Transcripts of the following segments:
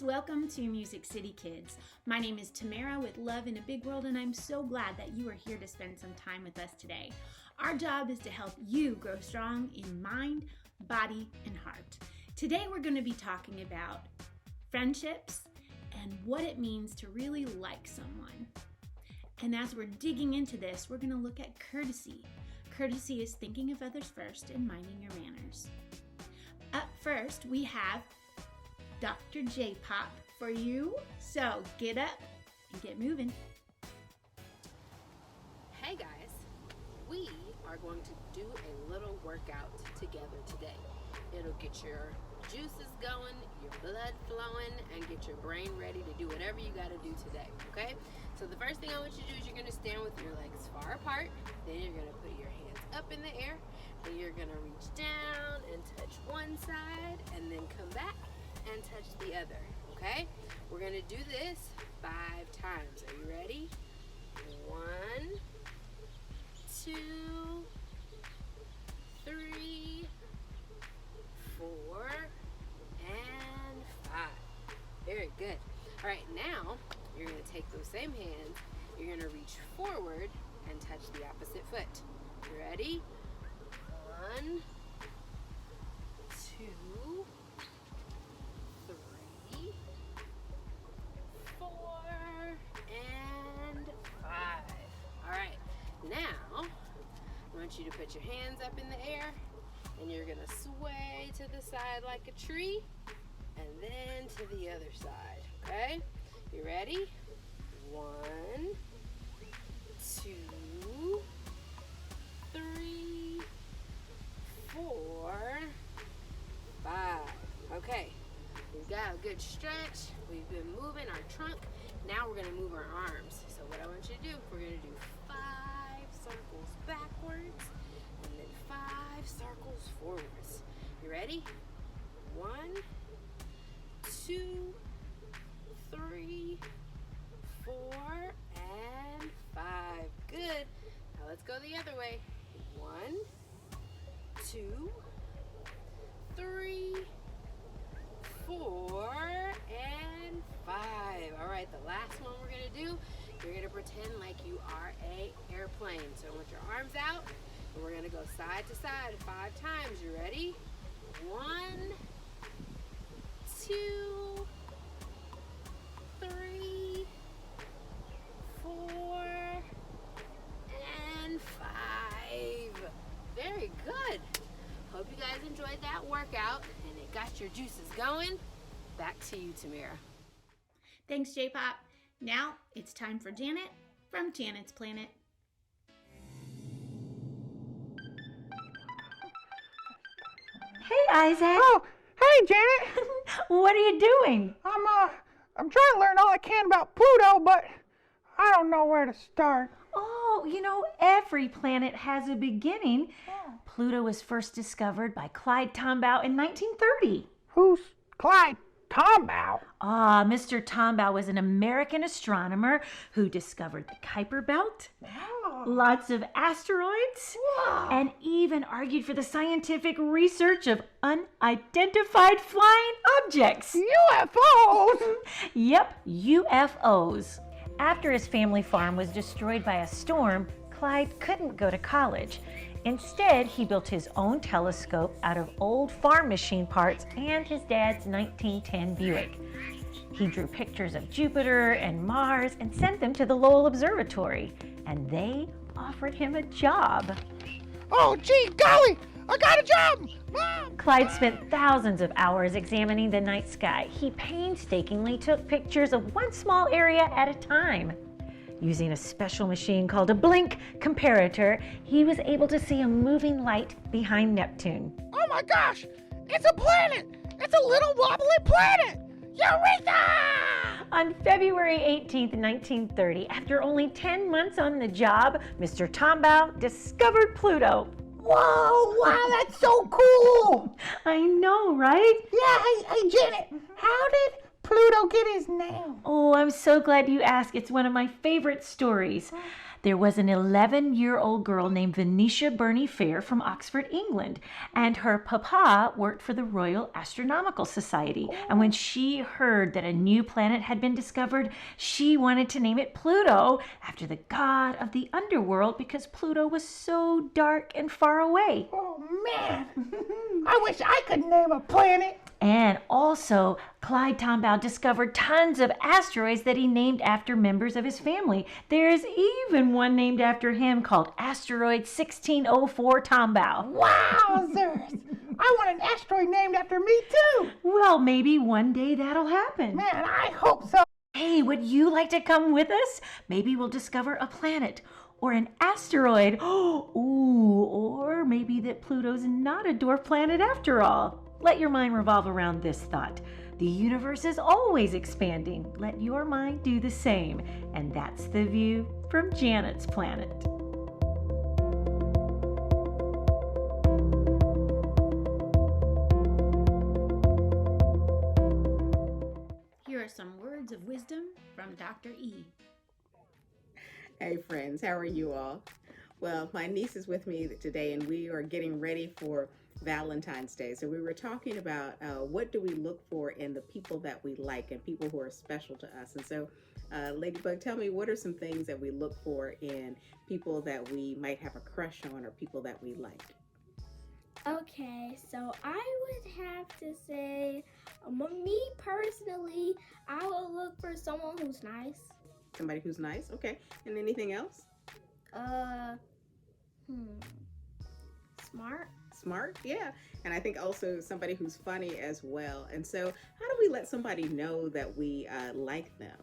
welcome to MusiCity Kids. My name is Tamara with Love in a Big World, and I'm so glad that you are here to spend some time with us today. Our job is to help you grow strong in mind, body, and heart. Today we're going to be talking about friendships and what it means to really like someone. And as we're digging into this, we're going to look at courtesy. Courtesy is thinking of others first and minding your manners. Up first, we have Dr. JPOP for you. So get up and get moving. Hey guys, we are going to do a little workout together today. It'll get your juices going, your blood flowing, and get your brain ready to do whatever you got to do today, okay? So the first thing I want you to do is you're going to stand with your legs far apart. Then you're going to put your hands up in the air. Then you're going to reach down and touch one side and then come back and touch the other, okay? We're going to do this 5 times. Are you ready? 1, 2, 3, 4, and 5. Very good. All right, now you're going to take those same hands. You're going to reach forward and touch the opposite foot. You ready? 1, 2, 3, 4, and 5. All right, now I want you to put your hands up in the air and you're gonna sway to the side like a tree and then to the other side, okay? You ready? 1, 2, 3, 4, 5. Okay, we've got a good stretch. We've been moving our trunk. Now we're gonna move our arms. So what I want you to do, we're gonna do 5 circles backwards and then 5 circles forwards. You ready? 1, 2, 3, 4, and 5. Good. Now let's go the other way. 1, 2, 3, 4, and 5. All right, the last one we're gonna do, you're gonna pretend like you are an airplane. So I want your arms out, and we're gonna go side to side 5 times. You ready? 1, 2, 3, 4, and 5. Very good. Hope you guys enjoyed that workout and it got your juices going. Back to you, Tamara. Thanks, JPOP. Now it's time for Janet from Janet's Planet. Hey, Isaac. Oh, hey, Janet. What are you doing? I'm trying to learn all I can about Pluto, but I don't know where to start. Oh, every planet has a beginning. Oh. Pluto was first discovered by Clyde Tombaugh in 1930. Who's Clyde Tombaugh? Mr. Tombaugh was an American astronomer who discovered the Kuiper Belt, lots of asteroids, and even argued for the scientific research of unidentified flying objects. UFOs? Yep, UFOs. After his family farm was destroyed by a storm, Clyde couldn't go to college. Instead, he built his own telescope out of old farm machine parts and his dad's 1910 Buick. He drew pictures of Jupiter and Mars and sent them to the Lowell Observatory, and they offered him a job. Oh, gee, golly, I got a job! Mom! Clyde spent thousands of hours examining the night sky. He painstakingly took pictures of one small area at a time. Using a special machine called a blink comparator, he was able to see a moving light behind Neptune. Oh my gosh, it's a planet! It's a little wobbly planet! Eureka! On February 18th, 1930, after only 10 months on the job, Mr. Tombaugh discovered Pluto. Whoa, wow, that's so cool! I know, right? Yeah, hey, Janet, how did Pluto get his name? Oh, I'm so glad you asked. It's one of my favorite stories. There was an 11-year-old girl named Venetia Burney Fair from Oxford, England, and her papa worked for the Royal Astronomical Society. And when she heard that a new planet had been discovered, she wanted to name it Pluto after the god of the underworld because Pluto was so dark and far away. Oh, man. I wish I could name a planet. And also, Clyde Tombaugh discovered tons of asteroids that he named after members of his family. There's even one named after him called Asteroid 1604 Tombaugh. Wowzers! I want an asteroid named after me, too. Well, maybe one day that'll happen. Man, I hope so. Hey, would you like to come with us? Maybe we'll discover a planet or an asteroid. Ooh, or maybe that Pluto's not a dwarf planet after all. Let your mind revolve around this thought. The universe is always expanding. Let your mind do the same. And that's the view from Janet's planet. Here are some words of wisdom from Dr. E. Hey friends, how are you all? Well, my niece is with me today and we are getting ready for Valentine's Day. So we were talking about what do we look for in the people that we like and people who are special to us. And so Ladybug, tell me, what are some things that we look for in people that we might have a crush on or people that we like? Okay, so I would have to say, me personally, I would look for someone who's nice. Somebody who's nice? Okay. And anything else? Smart. Smart? Yeah. And I think also somebody who's funny as well. And so how do we let somebody know that we like them?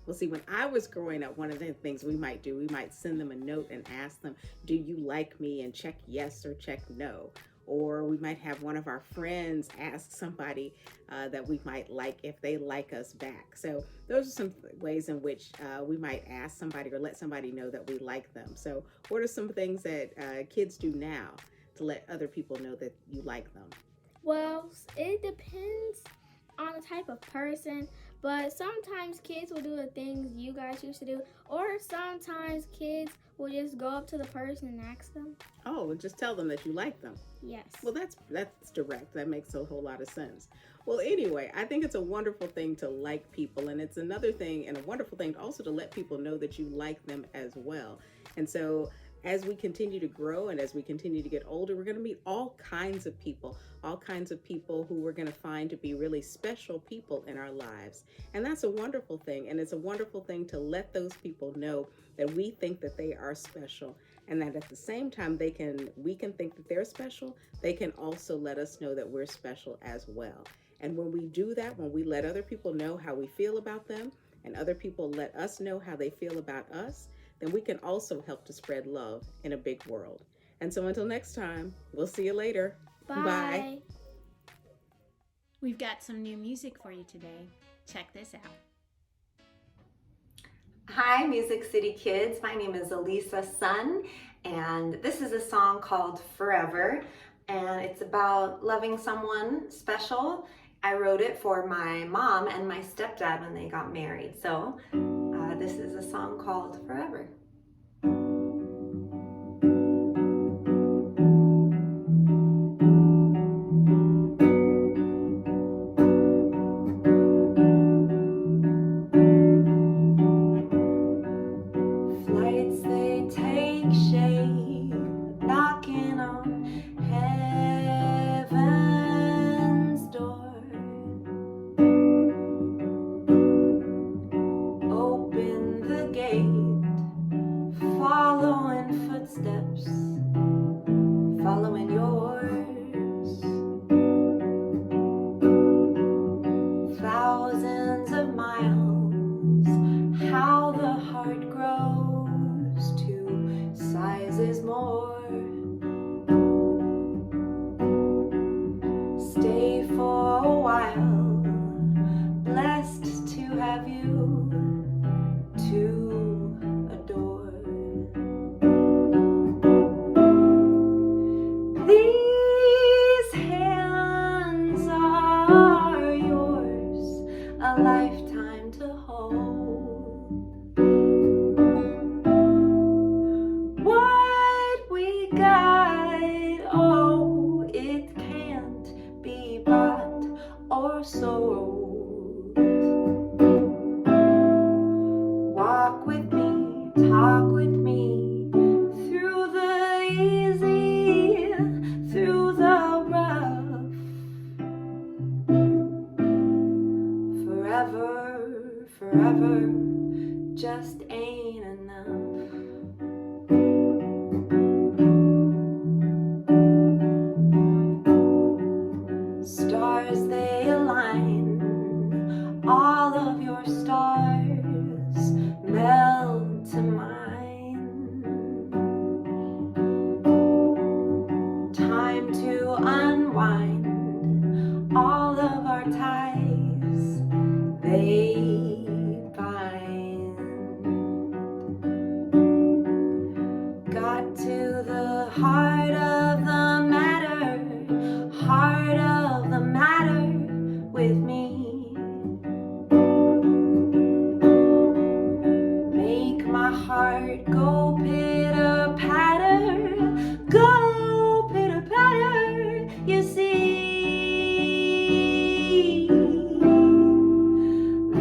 Well, see, when I was growing up, one of the things we might do, we might send them a note and ask them, do you like me? And check yes or check no. Or we might have one of our friends ask somebody that we might like if they like us back. So those are some ways in which we might ask somebody or let somebody know that we like them. So what are some things that kids do now to let other people know that you like them? Well, it depends on the type of person, but sometimes kids will do the things you guys used to do, or sometimes kids will just go up to the person and ask them. Oh, and just tell them that you like them. Yes. Well, that's direct. That makes a whole lot of sense. Well, anyway, I think it's a wonderful thing to like people, and it's another thing and a wonderful thing also to let people know that you like them as well. And so as we continue to grow and as we continue to get older, we're going to meet all kinds of people who we're going to find to be really special people in our lives. And that's a wonderful thing. And it's a wonderful thing to let those people know that we think that they are special, and that at the same time we can think that they're special. They can also let us know that we're special as well. And when we do that, when we let other people know how we feel about them and other people let us know how they feel about us, then we can also help to spread love in a big world. And so until next time, we'll see you later. Bye. Bye. We've got some new music for you today. Check this out. Hi, MusiCity kids. My name is Ellisa Sun, and this is a song called Forever, and it's about loving someone special. I wrote it for my mom and my stepdad when they got married. So this is a song called Forever. Flights, they take shape, knocking on heaven's door. Open the gate, forever just ain't enough. Stars, they align, all of your stars meld to mine. Time to unwind, all of our ties, they bind. Got to the heart of the matter with me. Make my heart go pitter-patter, go pitter-patter, you see.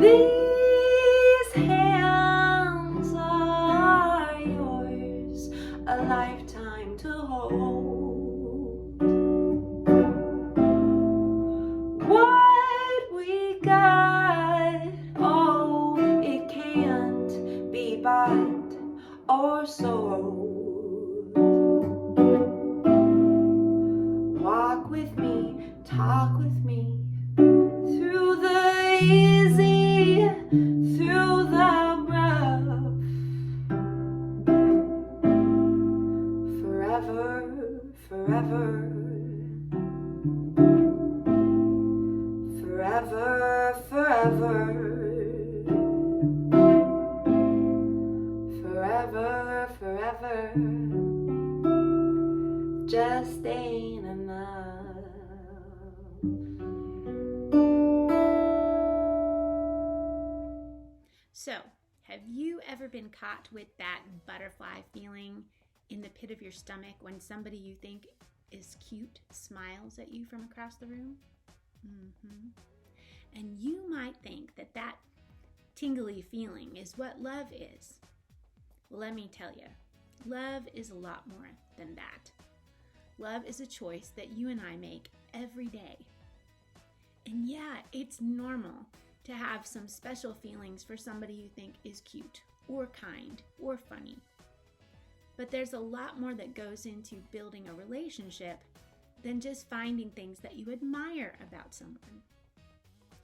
These hands are yours, a lifetime to hold. What we got, oh, it can't be bought or sold. Walk with me, talk with me, through the easy, through the rough. Forever, forever, forever, forever, forever, forever, just ain't enough. So, have you ever been caught with that butterfly feeling in the pit of your stomach when somebody you think is cute smiles at you from across the room? And you might think that that tingly feeling is what love is. Let me tell you, love is a lot more than that. Love is a choice that you and I make every day. And yeah, it's normal to have some special feelings for somebody you think is cute or kind or funny. But there's a lot more that goes into building a relationship than just finding things that you admire about someone.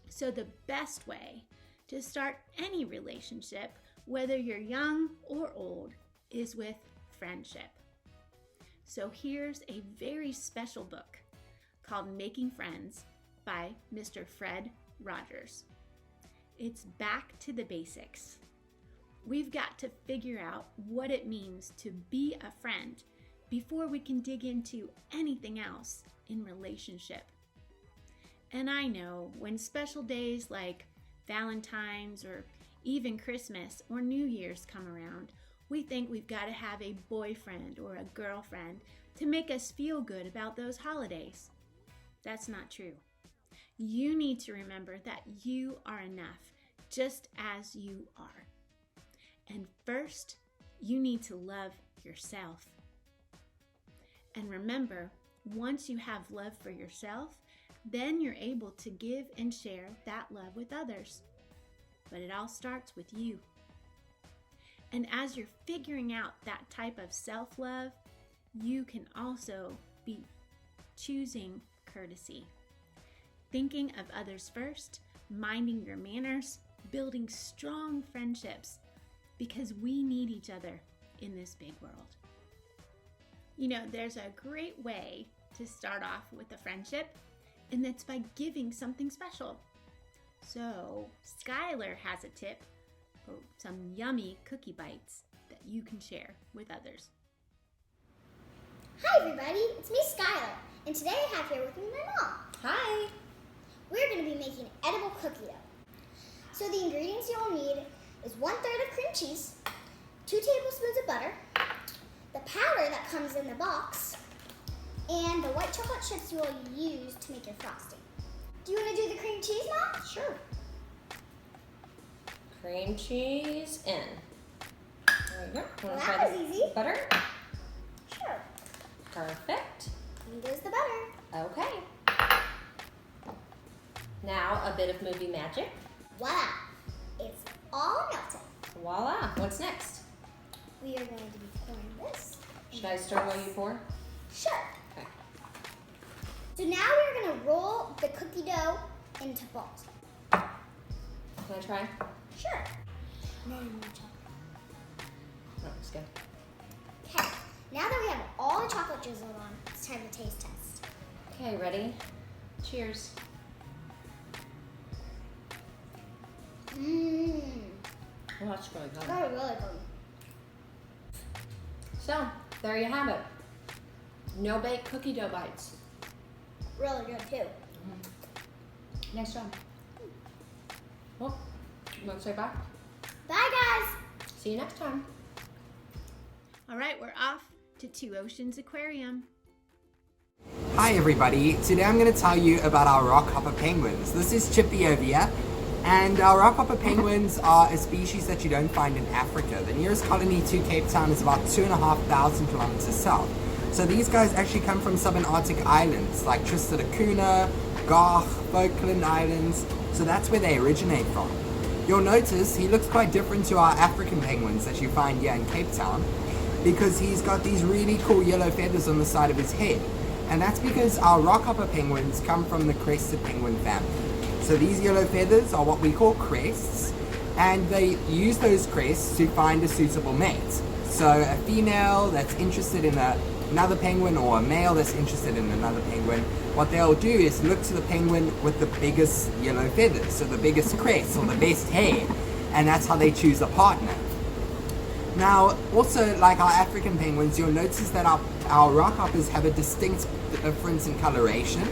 So the best way to start any relationship, whether you're young or old, is with friendship. So here's a very special book called Making Friends by Mr. Fred Rogers. It's back to the basics. We've got to figure out what it means to be a friend before we can dig into anything else in relationship. And I know when special days like Valentine's or even Christmas or New Year's come around, we think we've got to have a boyfriend or a girlfriend to make us feel good about those holidays. That's not true. You need to remember that you are enough just as you are. And first, you need to love yourself. And remember, once you have love for yourself, then you're able to give and share that love with others. But it all starts with you. And as you're figuring out that type of self-love, you can also be choosing courtesy. Thinking of others first, minding your manners, building strong friendships, because we need each other in this big world. You know, there's a great way to start off with a friendship, and that's by giving something special. So, Skylar has a tip for some yummy cookie bites that you can share with others. Hi everybody, it's me Skylar, and today I have here with me my mom. Hi! We're going to be making edible cookie dough. So the ingredients you'll need is 1/3 of cream cheese, 2 tablespoons of butter, the powder that comes in the box, and the white chocolate chips you will use to make your frosting. Do you want to do the cream cheese, Mom? Sure. Cream cheese in. There you go. Well, that was easy. Butter? Sure. Perfect. And there's the butter. Okay. Now a bit of movie magic. Voila! It's all melted. Voila. What's next? We are going to be pouring this. Should I start while you pour? Sure. Okay. So now we're going to roll the cookie dough into balls. Can I try? Sure. And then more chocolate. No, it's good. Okay. Now that we have all the chocolate drizzled on, it's time to taste test. Okay, ready? Cheers. Mmm. Oh, that's really good. That was really good. So, there you have it. No bake cookie dough bites. Really good too. Nice job. Well, you want to say bye? Bye guys. See you next time. All right, we're off to Oceans Aquarium. Hi everybody, today I'm going to tell you about our rockhopper penguins. This is Chippy over here, and our rockhopper penguins are a species that you don't find in Africa. The nearest colony to Cape Town is about 2,500 kilometers south. So these guys actually come from southern Arctic islands like Tristan da Cunha, Garth, Falkland Islands, so that's where they originate from. You'll notice he looks quite different to our African penguins that you find here in Cape Town, because he's got these really cool yellow feathers on the side of his head. And that's because our rockhopper penguins come from the crested penguin family. So these yellow feathers are what we call crests, and they use those crests to find a suitable mate. So a female that's interested in another penguin, or a male that's interested in another penguin, what they'll do is look to the penguin with the biggest yellow feathers, so the biggest crest or the best hair, and that's how they choose a partner. Now, also, like our African penguins, you'll notice that our rockhoppers have a distinct difference in coloration,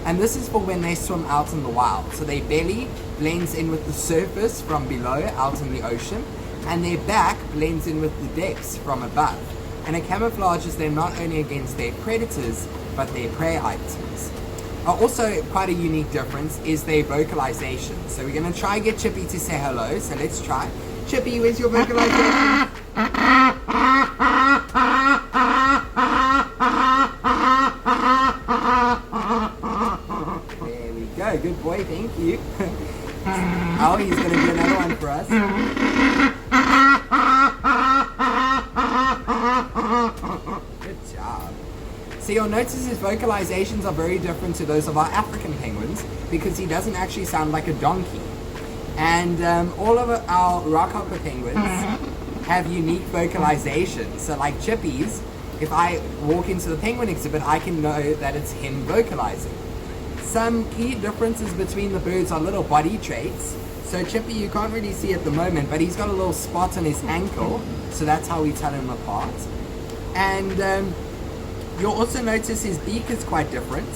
and this is for when they swim out in the wild. So their belly blends in with the surface from below out in the ocean, and their back blends in with the depths from above. And it camouflages them not only against their predators, but their prey items. Also, quite a unique difference is their vocalization. So we're going to try and get Chippy to say hello, so let's try. Chippy, where's your vocalization? There we go, good boy, thank you. Oh, he's going to do another one for us. Good job. So you'll notice his vocalizations are very different to those of our African penguins, because he doesn't actually sound like a donkey. And all of our rockhopper penguins have unique vocalizations. So like Chippy's, if I walk into the penguin exhibit, I can know that it's him vocalizing. Some key differences between the birds are little body traits. So Chippy, you can't really see at the moment, but he's got a little spot on his ankle, so that's how we tell him apart. And you'll also notice his beak is quite different,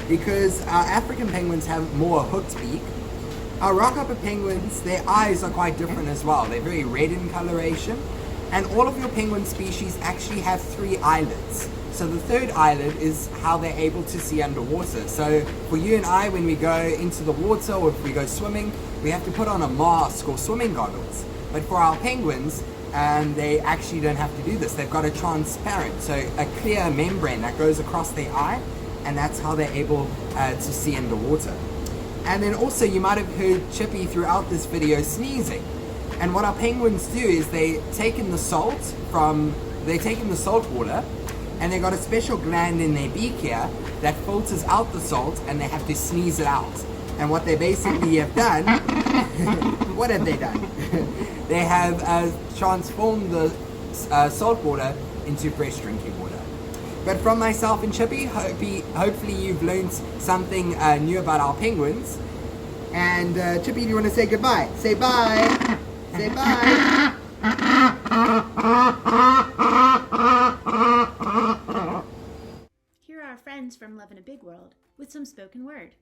because our African penguins have more hooked beak. Our rockhopper penguins, their eyes are quite different as well. They're very red in coloration, and all of your penguin species actually have 3 eyelids. So the third eyelid is how they're able to see underwater. So for you and I, when we go into the water or if we go swimming, we have to put on a mask or swimming goggles. But for our penguins, they actually don't have to do this. They've got a transparent, so a clear membrane that goes across their eye, and that's how they're able to see underwater. And then also you might have heard Chippy throughout this video sneezing. And what our penguins do is they take in the salt water, and they've got a special gland in their beak here that filters out the salt, and they have to sneeze it out. And what they basically have done, what have they done? They have transformed the salt water into fresh drinking water. But from myself and Chippy, hopefully you've learned something new about our penguins. And Chippy, do you want to say goodbye? Say bye! Say bye! Here are our friends from Love in a Big World with some spoken word.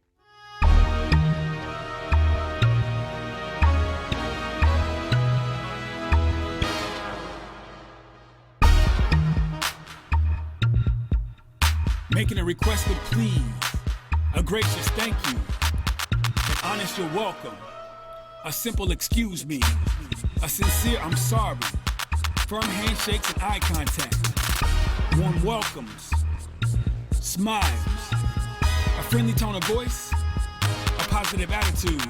Making a request with please, a gracious thank you, an honest you're welcome, a simple excuse me, a sincere I'm sorry, firm handshakes and eye contact, warm welcomes, smiles, a friendly tone of voice, a positive attitude,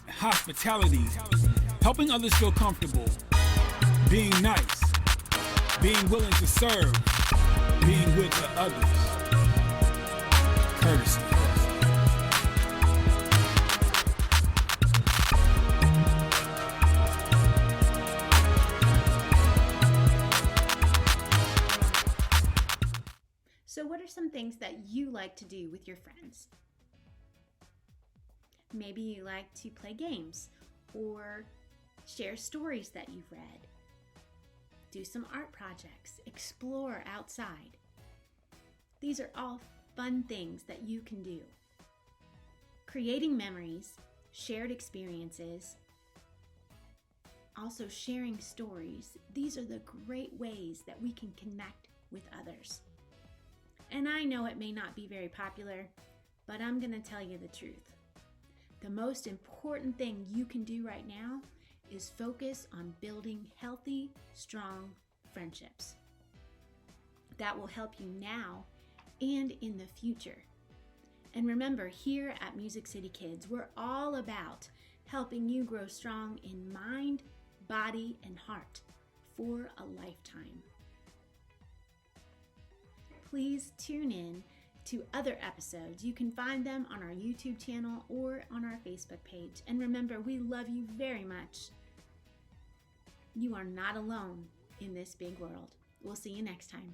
hospitality, helping others feel comfortable, being nice, being willing to serve, being good to others. Courtesy. So what are some things that you like to do with your friends? Maybe you like to play games or share stories that you've read. Do some art projects, explore outside. These are all fun things that you can do. Creating memories, shared experiences, also sharing stories. These are the great ways that we can connect with others. And I know it may not be very popular, but I'm going to tell you the truth. The most important thing you can do right now is focus on building healthy, strong friendships. That will help you now and in the future. And remember, here at MusiCity Kids, we're all about helping you grow strong in mind, body, and heart for a lifetime. Please tune in to other episodes. You can find them on our YouTube channel or on our Facebook page. And remember, we love you very much. You are not alone in this big world. We'll see you next time.